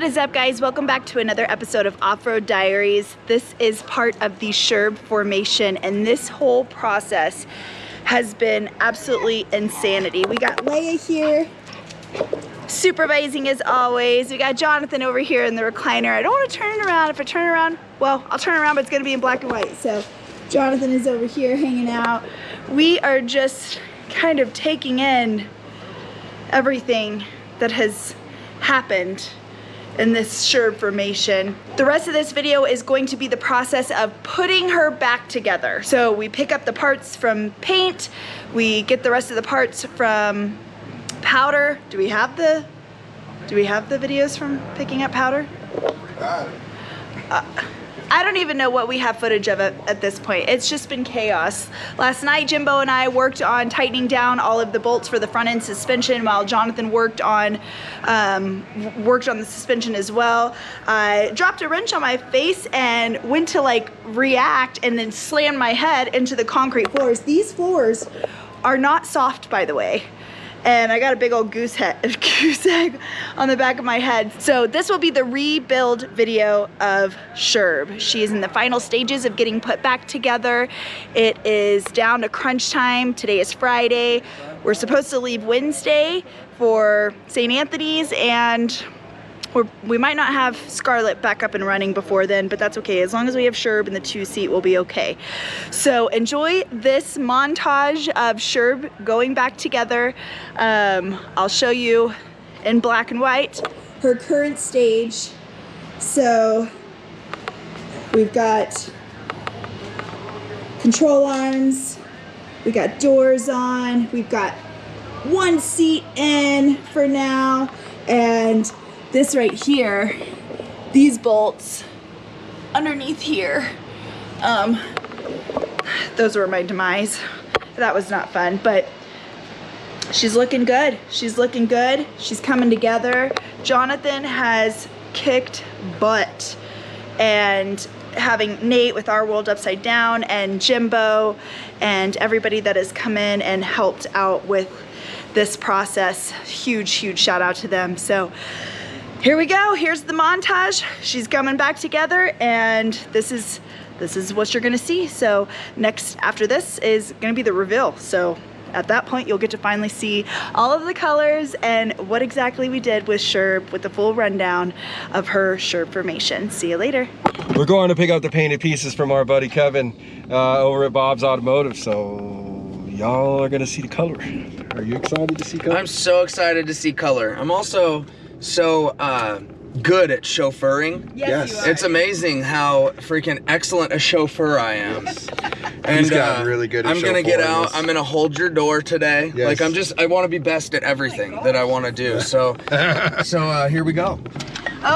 What is up, guys? Welcome back to another episode of Off-Road Diaries. This is part of the Sherb formation, and this whole process has been absolutely insanity. We got Leia here, supervising as always. We got Jonathan over here in the recliner. I don't want to turn it around. If I turn it around, well, I'll turn it around, but it's going to be in black and white. So Jonathan is over here hanging out. We are just kind of taking in everything that has happened in this Sherb formation. The rest of this video is going to be the process of putting her back together. So we pick up the parts from paint, we get the rest of the parts from powder. Do we have the videos from picking up powder? I don't even know what we have footage of it at this point. It's just been chaos. Last night, Jimbo and I worked on tightening down all of the bolts for the front end suspension while Jonathan worked on the suspension as well. I dropped a wrench on my face and went to like react and then slammed my head into the concrete floors. These floors are not soft, by the way. And I got a big old goose egg on the back of my head. So this will be the rebuild video of Sherb. She is in the final stages of getting put back together. It is down to crunch time. Today is Friday. We're supposed to leave Wednesday for St. Anthony's, and we might not have Scarlett back up and running before then, but that's okay. As long as we have Sherb in the 2-seat, we'll be okay. So enjoy this montage of Sherb going back together. I'll show you in black and white her current stage. So we've got control arms, we got doors on, we've got one seat in for now, and this right here, these bolts underneath here, those were my demise. That was not fun, but she's looking good. She's looking good. She's coming together. Jonathan has kicked butt, and having Nate with Our World Upside Down and Jimbo and everybody that has come in and helped out with this process, huge shout out to them. So here we go. Here's the montage. She's coming back together, and this is what you're gonna see. So next after this is gonna be the reveal. So at that point, you'll get to finally see all of the colors and what exactly we did with Sherb, with the full rundown of her Sherb formation. See you later. We're going to pick up the painted pieces from our buddy Kevin over at Bob's Automotive. So y'all are gonna see the color. Are you excited to see color? I'm so excited to see color. I'm also so good at chauffeuring. Yes, you are. It's amazing how freaking excellent a chauffeur I am. And He's got really good at I'm gonna get chauffeuring. out. I'm gonna hold your door today. Yes. Like I want to be best at everything that I want to do. So here we go.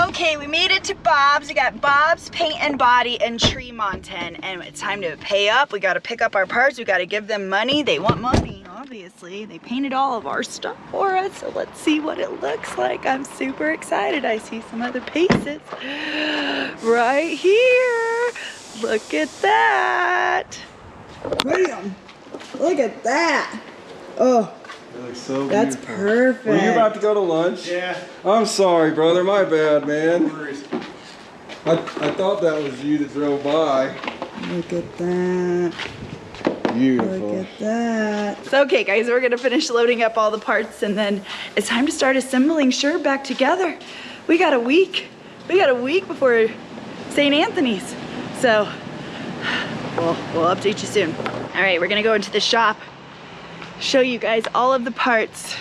Okay, we made it to Bob's. We got Bob's Paint and Body in Tremonton, and it's time to pay up. We got to pick up our parts. We got to give them money. They want money, obviously. They painted all of our stuff for us, so let's see what it looks like. I'm super excited. I see some other pieces right here. Look at that. Bam! Look at that. Oh. It looks so That's beautiful. perfect. Were you about to go to lunch? Yeah. I'm sorry, brother. My bad, man. No worries. I thought that was you that drove by. Look at that. Beautiful. Look at that. So, okay, guys, we're gonna finish loading up all the parts, and then it's time to start assembling Sher back together. We got a week. We got a week before St. Anthony's. So, we'll update you soon. All right, we're gonna go into the shop, show you guys all of the parts.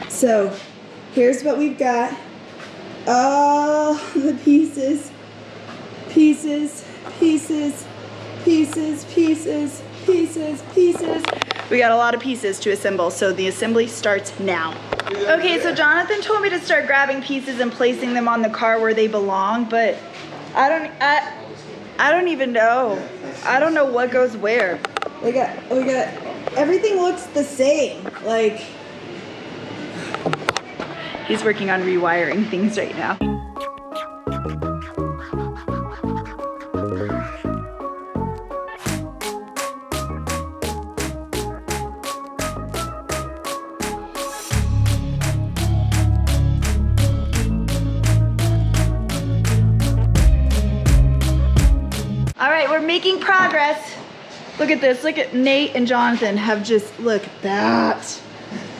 So here's what we've got. All the pieces. We got a lot of pieces to assemble, so the assembly starts now. Okay, so Jonathan told me to start grabbing pieces and placing them on the car where they belong, but I don't even know. I don't know what goes where. We got everything looks the same. Like, he's working on rewiring things right now. making progress. Look at this. Look at Nate and Jonathan have just, look at that.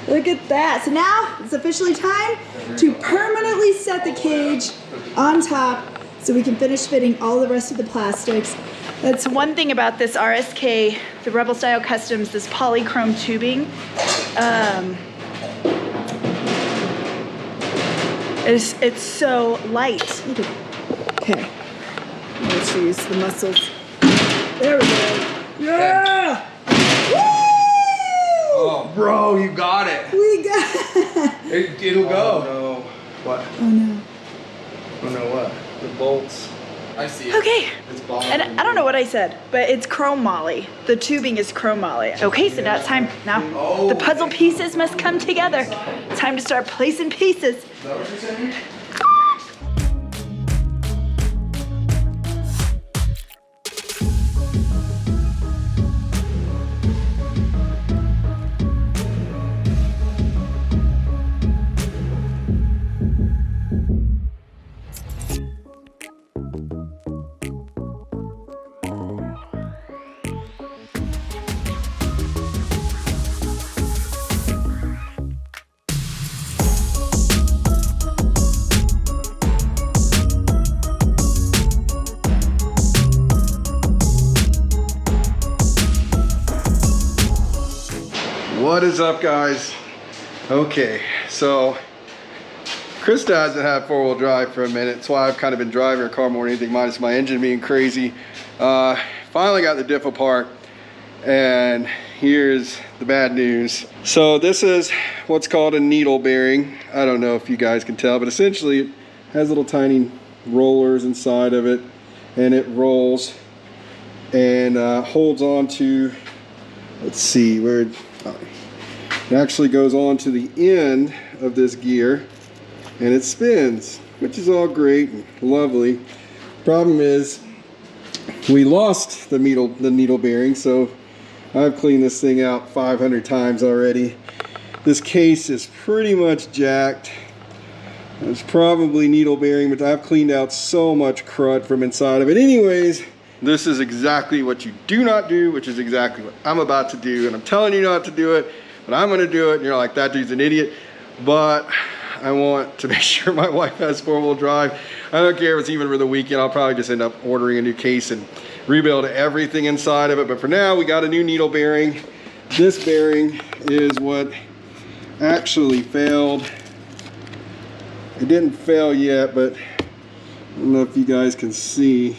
Look at that. So now it's officially time to permanently set the cage on top so we can finish fitting all the rest of the plastics. That's one thing about this RSK, the Rebel Style Kustoms, this polychrome tubing. It's so light. Look at, okay, let's use the muscles. There we go. Yeah! Oh, bro, you got it. We got it. It'll go. Oh no. What? Oh no. I don't know what. The bolts. I see it. Okay. It's bothering And I don't know what I said, but it's chrome moly. The tubing is chrome moly. Okay, so now it's time. Now the puzzle pieces must come together. It's time to start placing pieces. Is that what you're saying? What is up, guys? Okay, so Krista hasn't had four-wheel drive for a minute. That's why I've kind of been driving her car more than anything, minus my engine being crazy. Finally got the diff apart, and here's the bad news. So this is what's called a needle bearing. I don't know if you guys can tell, but essentially it has little tiny rollers inside of it, and it rolls and holds on to, let's see where it actually goes on to the end of this gear, and it spins, which is all great and lovely. Problem is, we lost the needle bearing, so I've cleaned this thing out 500 times already. This case is pretty much jacked. It's probably needle bearing, but I've cleaned out so much crud from inside of it. Anyways, this is exactly what you do not do, which is exactly what I'm about to do, and I'm telling you not to do it, but I'm gonna do it, and you're like, that dude's an idiot. But I want to make sure my wife has four-wheel drive. I don't care if it's even for the weekend. I'll probably just end up ordering a new case and rebuild everything inside of it. But for now, we got a new needle bearing. This bearing is what actually failed. It didn't fail yet, but I don't know if you guys can see.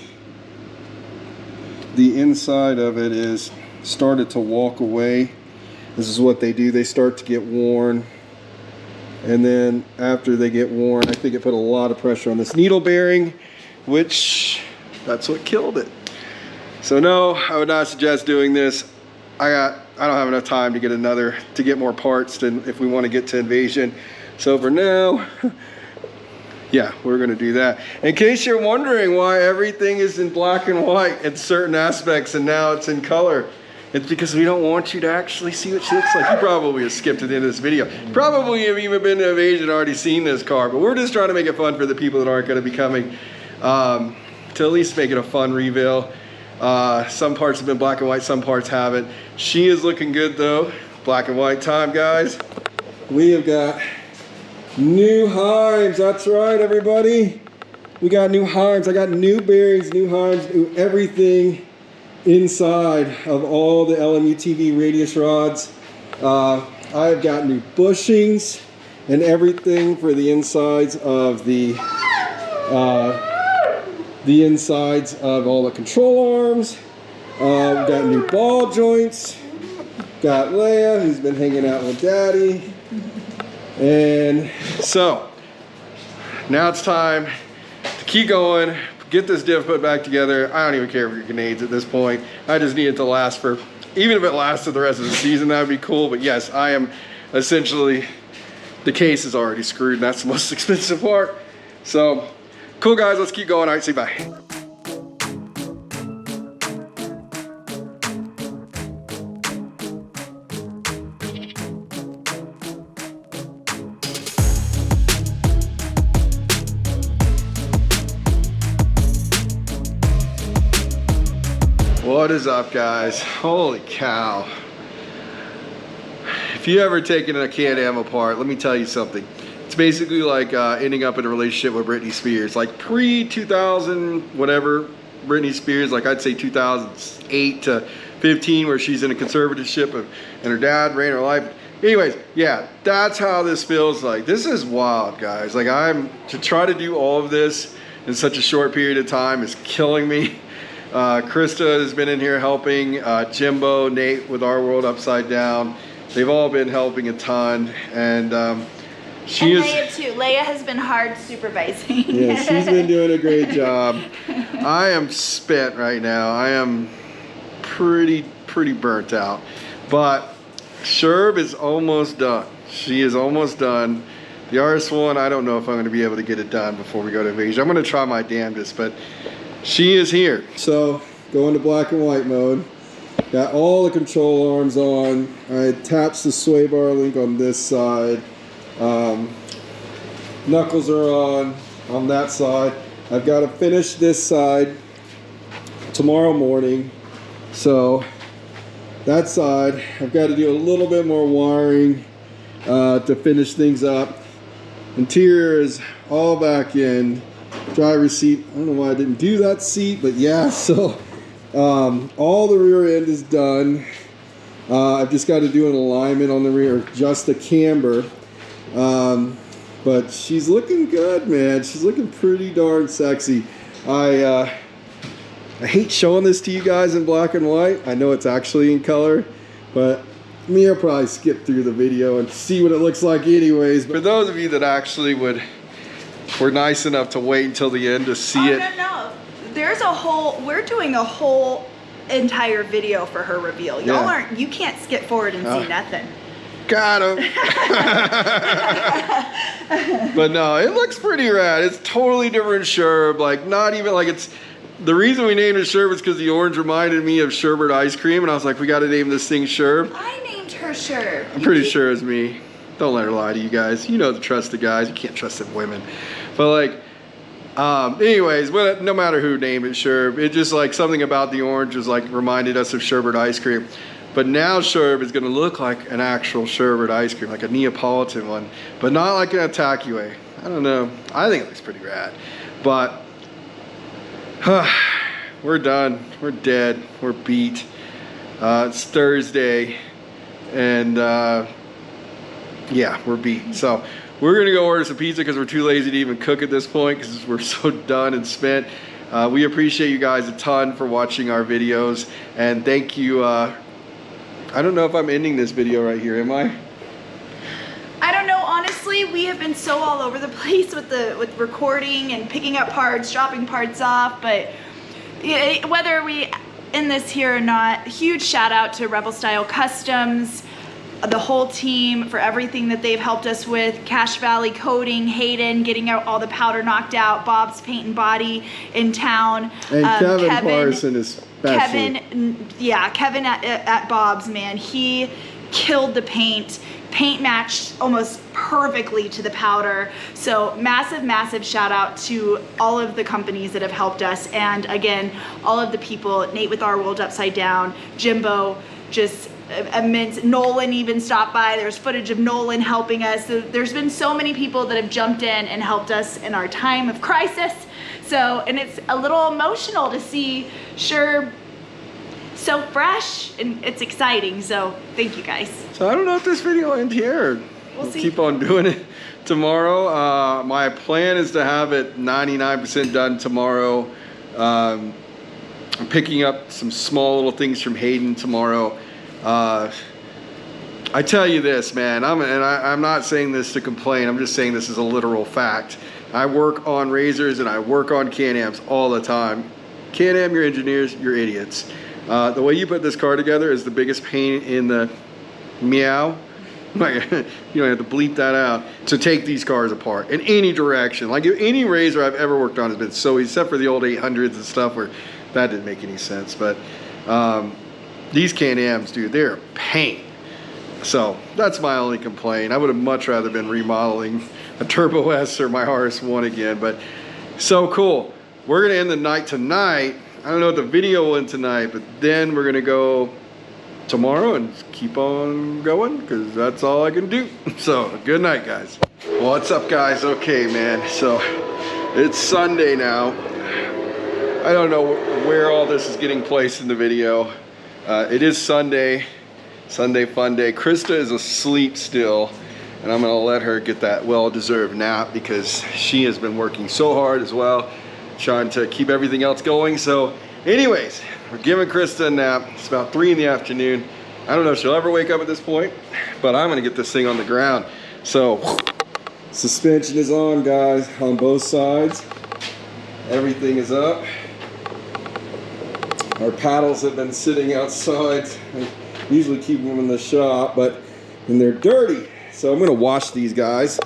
The inside of it is started to walk away. This is what they do. They start to get worn. And then after they get worn, I think it put a lot of pressure on this needle bearing, which that's what killed it. So no, I would not suggest doing this. I don't have enough time to get more parts than if we want to get to Invasion. So for now, yeah, we're gonna do that. In case you're wondering why everything is in black and white in certain aspects and now it's in color, it's because we don't want you to actually see what she looks like. You probably have skipped to the end of this video. Probably have even been to Invasion and already seen this car, but we're just trying to make it fun for the people that aren't gonna be coming, to at least make it a fun reveal. Some parts have been black and white, some parts haven't. She is looking good though. Black and white time, guys. We have got new Heims. That's right, everybody. We got new Heims. I got new bearings, new Heims, new everything inside of all the LMUTV radius rods. I've got new bushings and everything for the insides of the insides of all the control arms. We've got new ball joints. Got Leia, who's been hanging out with Daddy. And so now it's time to keep going, get this diff put back together. I don't even care if you're grenades at this point. I just need it to last for, even if it lasted the rest of the season, that would be cool. But yes, I am essentially, the case is already screwed, and that's the most expensive part. So cool, guys, let's keep going. All right, see you, bye. What is up, guys? Holy cow. If you ever taken a Can-Am apart, let me tell you something. It's basically like ending up in a relationship with Britney Spears. Like pre-2000, whatever, Britney Spears, like I'd say 2008 to 15, where she's in a conservatorship and her dad ran her life. Anyways, yeah, that's how this feels like. This is wild, guys. Like to try to do all of this in such a short period of time is killing me. Krista has been in here helping, Jimbo, Nate with Our World Upside Down. They've all been helping a ton, and Leia too. Leia has been hard supervising. Yeah, she's been doing a great job. I am spent right now. I am pretty burnt out, but Sherb is almost done. She is almost done. The RS1, I don't know if I'm going to be able to get it done before we go to Invasion. I'm going to try my damnedest, but she is here. So, go into black and white mode. Got all the control arms on. I attached the sway bar link on this side. Knuckles are on that side. I've got to finish this side tomorrow morning. So, that side, I've got to do a little bit more wiring to finish things up. Interior is all back in. Driver's seat, I don't know why I didn't do that seat, but yeah, so all the rear end is done. I've just got to do an alignment on the rear, just a camber. But she's looking good, man. She's looking pretty darn sexy. I hate showing this to you guys in black and white. I know it's actually in color, but I'll probably skip through the video and see what it looks like anyways. But for those of you that actually were nice enough to wait until the end to see it. No. There's we're doing a whole entire video for her reveal. Y'all you can't skip forward and see nothing. Got him. But no, it looks pretty rad. It's totally different Sherb. Like, not even like it's, the reason we named it Sherb is because the orange reminded me of sherbet ice cream, and I was like, we got to name this thing Sherb. I named her Sher. I'm pretty sure it's me. Don't let her lie to you guys. You know the trust the guys. You can't trust them women. But like, anyways, no matter who named it Sherb, it just like something about the orange was like reminded us of sherbet ice cream. But now Sherb is going to look like an actual sherbet ice cream, like a Neapolitan one, but not like an Attacky way. I don't know. I think it looks pretty rad. But we're done. We're dead. We're beat. It's Thursday, and yeah, we're beat. So we're gonna go order some pizza because we're too lazy to even cook at this point because we're so done and spent. We appreciate you guys a ton for watching our videos, and thank you. I don't know if I'm ending this video right here, am I? I don't know, honestly. We have been so all over the place with recording and picking up parts, dropping parts off, but whether we end this here or not, huge shout out to Rebel Style Kustoms, the whole team for everything that they've helped us with. Cache Valley Coating, Hayden getting out all the powder knocked out, Bob's Paint and Body in town. And Kevin Parson is Kevin at Bob's, man, he killed the paint. Paint matched almost perfectly to the powder. So massive shout out to all of the companies that have helped us, and again, all of the people, Nate with Our World Upside Down, Jimbo, just immense. Nolan even stopped by. There's footage of Nolan helping us. So there's been so many people that have jumped in and helped us in our time of crisis. So, and it's a little emotional to see Sher so fresh, and it's exciting. So thank you guys. So I don't know if this video will end here. We'll see. Keep on doing it tomorrow. My plan is to have it 99% done tomorrow. I'm picking up some small little things from Hayden tomorrow. I tell you this, man, I'm not saying this to complain. I'm just saying this is a literal fact. I work on razors and I work on Can-Ams all the time. Can-Am, you're engineers, you're idiots. The way you put this car together is the biggest pain in the meow. You don't have to bleep that out to take these cars apart in any direction. Like any razor I've ever worked on has been so easy, except for the old 800s and stuff where that didn't make any sense. But these Can-Ams, dude, they're a pain. So that's my only complaint. I would have much rather been remodeling a Turbo S or my RS1 again, but so cool. We're gonna end the night tonight I don't know what the video went tonight, but then we're gonna go tomorrow and keep on going because that's all I can do. So good night, guys. What's up, guys? Okay, man, so it's Sunday now. I don't know where all this is getting placed in the video. It is Sunday fun day. Krista is asleep still, and I'm gonna let her get that well-deserved nap because she has been working so hard as well, trying to keep everything else going. So anyways, we're giving Krista a nap. It's about 3 in the afternoon. I don't know if she'll ever wake up at this point, but I'm gonna get this thing on the ground. So suspension is on, guys, on both sides. Everything is up. Our paddles have been sitting outside. I usually keep them in the shop, and they're dirty. So I'm gonna wash these guys,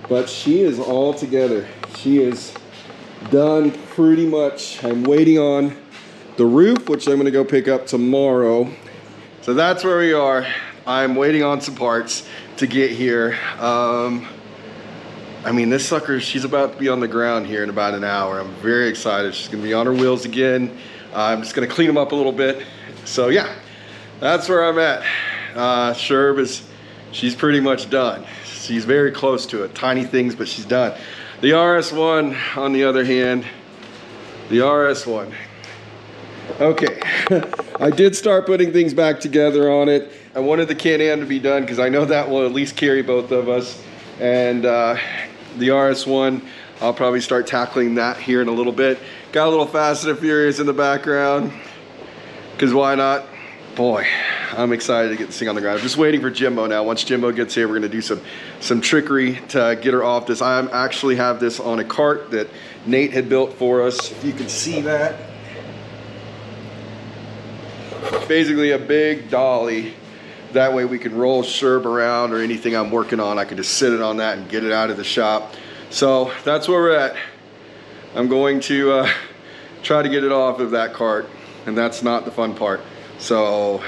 but she is all together. She is done pretty much. I'm waiting on the roof, which I'm gonna go pick up tomorrow. So that's where we are. I'm waiting on some parts to get here. I mean, this sucker, she's about to be on the ground here in about an hour. I'm very excited. She's gonna be on her wheels again. I'm just gonna clean them up a little bit. So yeah, that's where I'm at. Sherb she's pretty much done. She's very close to it. Tiny things, but she's done. The RS1, on the other hand, the RS1. Okay, I did start putting things back together on it. I wanted the Can-Am to be done because I know that will at least carry both of us. And the RS1, I'll probably start tackling that here in a little bit. Got a little Fast and Furious in the background, because why not? Boy, I'm excited to get this thing on the ground. I'm just waiting for Jimbo now. Once Jimbo gets here, we're gonna do some trickery to get her off this. I actually have this on a cart that Nate had built for us. If you can see that. Basically a big dolly. That way we can roll Sherb around or anything I'm working on. I can just sit it on that and get it out of the shop. So that's where we're at. I'm going to try to get it off of that cart, and that's not the fun part. So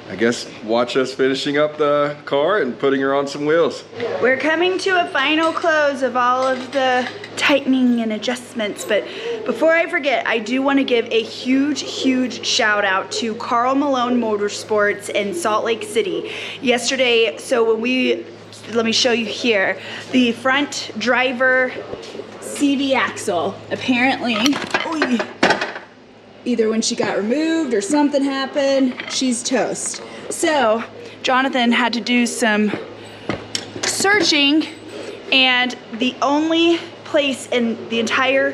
I guess watch us finishing up the car and putting her on some wheels. We're coming to a final close of all of the tightening and adjustments, but before I forget, I do want to give a huge shout out to Karl Malone Motorsports in Salt Lake City. Yesterday, so when let me show you here, the front driver CV axle, apparently, either when she got removed or something happened, she's toast. So Jonathan had to do some searching, and the only place in the entire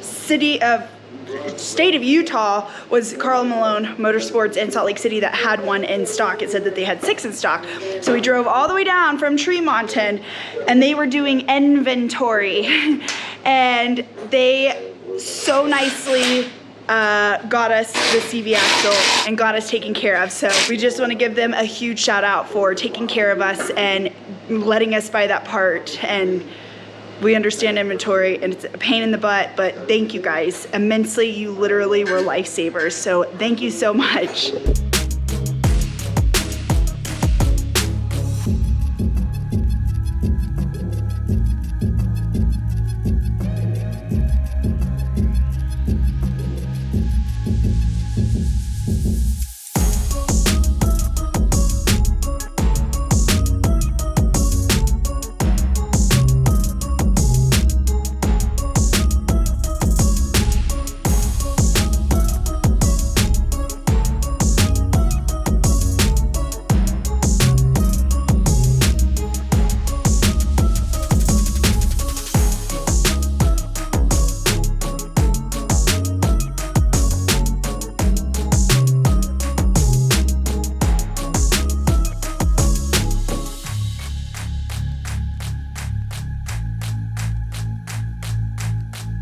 state of Utah was Karl Malone Motorsports in Salt Lake City that had one in stock. It said that they had 6 in stock. So we drove all the way down from Tremonton, and they were doing inventory. And they so nicely got us the CV axle and got us taken care of. So we just want to give them a huge shout out for taking care of us and letting us buy that part. And we understand inventory and it's a pain in the butt, but thank you guys immensely. You literally were lifesavers. So thank you so much.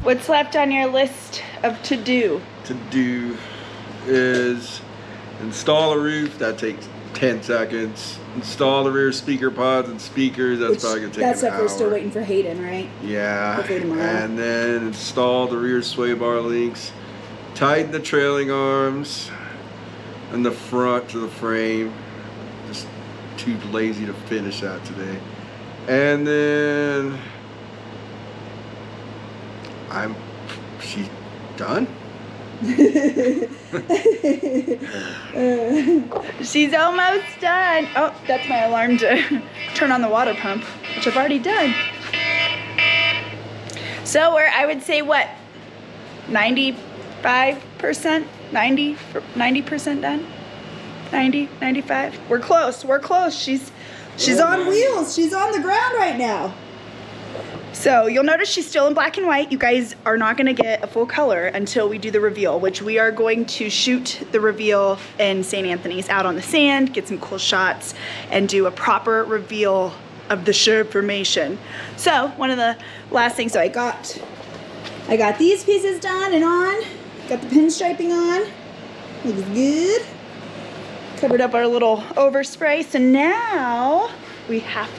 What's left on your list of to-do? To-do is install a roof. That takes 10 seconds. Install the rear speaker pods and speakers. That's probably gonna take an hour. That's if we're still waiting for Hayden, right? Yeah. Hopefully tomorrow. And then install the rear sway bar links. Tighten the trailing arms and the front to the frame. Just too lazy to finish that today. And then she's done. She's almost done. Oh, that's my alarm to turn on the water pump, which I've already done. So we're, I would say, what, 95%, 90% done? 90, 95? We're close, we're close. She's on wheels. She's on the ground right now. So you'll notice she's still in black and white. You guys are not gonna get a full color until we do the reveal, which we are going to shoot the reveal in St. Anthony's out on the sand, get some cool shots, and do a proper reveal of the Sher formation. So one of the last things, so I got these pieces done and on, got the pinstriping on, looks good. Covered up our little overspray, so now we have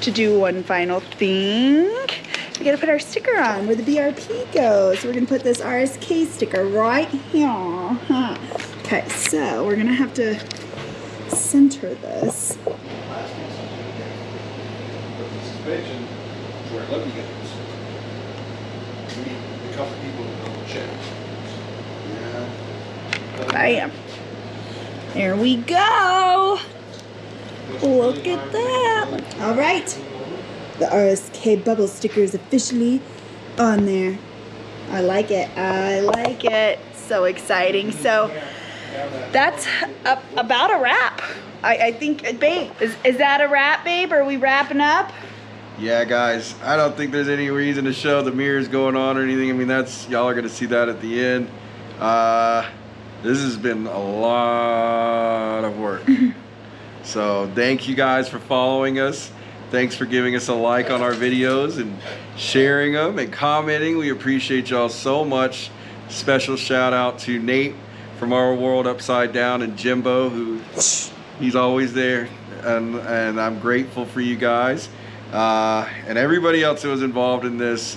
to do one final thing. We gotta put our sticker on where the BRP goes. So we're gonna put this RSK sticker right here. Okay, so we're gonna have to center this. Suspension is where Libby goes. We need a couple people to double check. Yeah. Bam. There we go. Look at that. All right. The RSK bubble sticker is officially on there. I like it. I like it. So exciting. So that's about a wrap. I think, babe, is that a wrap, babe? Are we wrapping up? Yeah, guys, I don't think there's any reason to show the mirrors going on or anything. I mean, that's, y'all are gonna see that at the end. This has been a lot of work. So thank you guys for following us. Thanks for giving us a like on our videos and sharing them and commenting. We appreciate y'all so much. Special shout out to Nate from Our World Upside Down and Jimbo, who he's always there. And I'm grateful for you guys. And everybody else who was involved in this,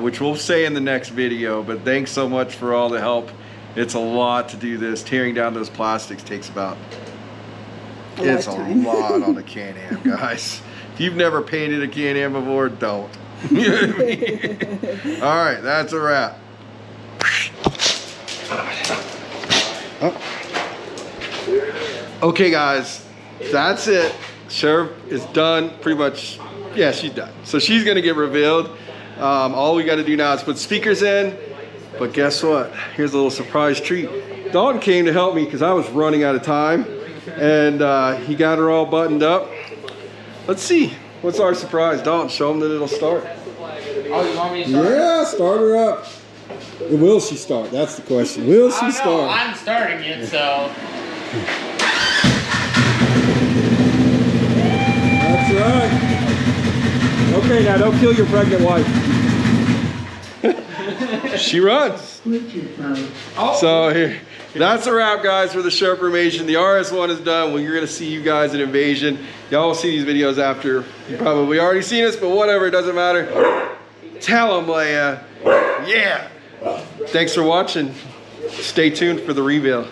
which we'll say in the next video, but thanks so much for all the help. It's a lot to do this. Tearing down those plastics takes about, it's a lot on a Can-Am, guys. If you've never painted a Can-Am before, don't. You know what I mean? All right, that's a wrap. Oh. Okay, guys, that's it. Sher is done, pretty much. Yeah, she's done. So she's gonna get revealed. All we gotta do now is put speakers in. But guess what? Here's a little surprise treat. Dalton came to help me because I was running out of time, and he got her all buttoned up. Let's see. What's our surprise? Dalton, show them that it'll start. Oh, you want me to start? Yeah, start her up. Will she start? That's the question. Will she start? I'm starting it, so. That's right. Okay, now don't kill your pregnant wife. She runs. So here, that's a wrap, guys, for the Sher formation. The RS1 is done. Well, you're gonna see you guys in Invasion. Y'all will see these videos after you probably already seen us, but whatever, it doesn't matter. Tell them, Leia. Yeah. Thanks for watching. Stay tuned for the reveal.